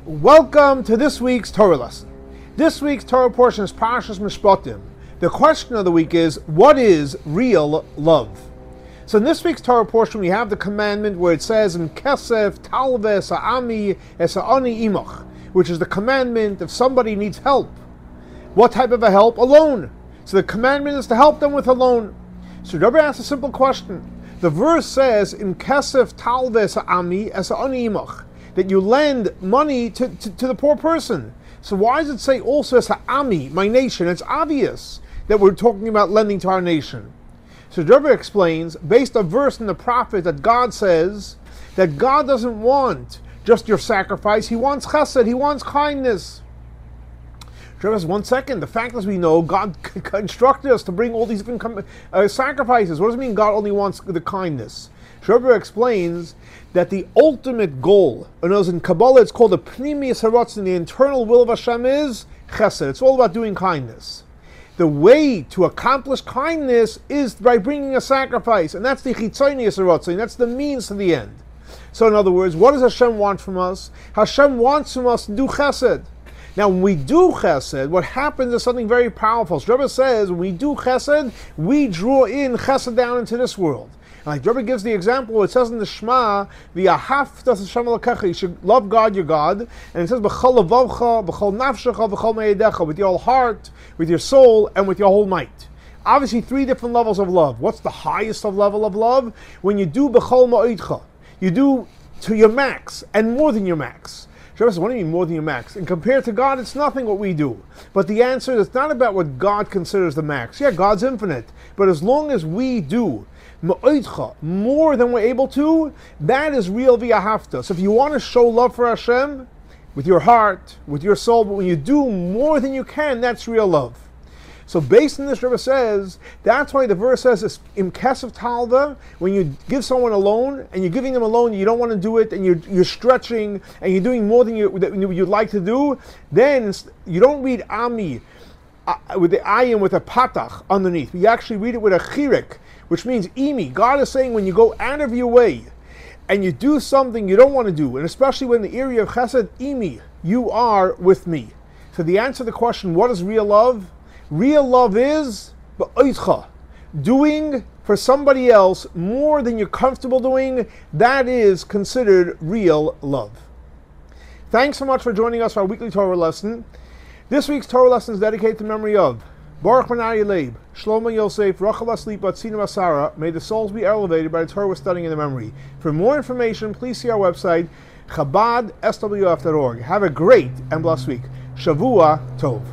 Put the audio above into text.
Welcome to this week's Torah lesson. This week's Torah portion is Parsha's Mishpatim. The question of the week is, what is real love? So in this week's Torah portion we have the commandment where it says, in Kesef, Talve, Sa'ami, Esa'ani Imach, which is the commandment if somebody needs help. What type of a help? A loan. So the commandment is to help them with a loan. So Rebbe asks a simple question. The verse says, in Kesef, Talve, Sa'ami, Esa'ani Imach, that you lend money to the poor person. So why does it say also Sa'ami, my nation? It's obvious that we're talking about lending to our nation. So Rebbe explains, based on a verse in the prophet, that God says that God doesn't want just your sacrifice, He wants chesed, He wants kindness. Rebbe says, 1 second, the fact is we know God instructed us to bring all these different sacrifices. What does it mean God only wants the kindness? Rebbe explains that the ultimate goal, in Kabbalah it's called the Pnimius Haratzon, the internal will of Hashem is chesed. It's all about doing kindness. The way to accomplish kindness is by bringing a sacrifice, and that's the Chitzonius Haratzon, that's the means to the end. So in other words, what does Hashem want from us? Hashem wants from us to do chesed. Now when we do chesed, what happens is something very powerful. So Rebbe says, when we do chesed, we draw in chesed down into this world. Like Rebbe gives the example, it says in the Shema, "V'ahavta Hashem Elokecha," you should love God, your God, and it says, "B'chol levavcha, b'chol nafshecha, b'chol me'edecha," with your whole heart, with your soul, and with your whole might. Obviously, 3 different levels of love. What's the highest level of love? When you do b'chol ma'idcha, you do to your max, and more than your max. Rebbe says, what do you mean more than your max? And compared to God, it's nothing what we do. But the answer is not about what God considers the max. Yeah, God's infinite. But as long as we do more than we're able to, that is real v'ahavta. So if you want to show love for Hashem, with your heart, with your soul, but when you do more than you can, that's real love. So based on this, Rebbe says, that's why the verse says, it's im kesef talva, when you give someone a loan, and you're giving them a loan, you don't want to do it, and you're stretching, and you're doing more than you'd like to do, then you don't read ami with the ayin with a patach underneath. You actually read it with a chirik, which means imi. God is saying when you go out of your way and you do something you don't want to do, and especially when the area of chesed, imi, you are with me. So the answer to the question, what is real love? Real love is ba'oitcha, doing for somebody else more than you're comfortable doing. That is considered real love. Thanks so much for joining us for our weekly Torah lesson. This week's Torah lesson is dedicated to the memory of Baruch Benari Leib, Shlomo Yosef, Rachel Asleep, Tzina Masara. May the souls be elevated by the Torah we're studying in the memory. For more information, please see our website, chabadswf.org. Have a great and blessed week. Shavua Tov.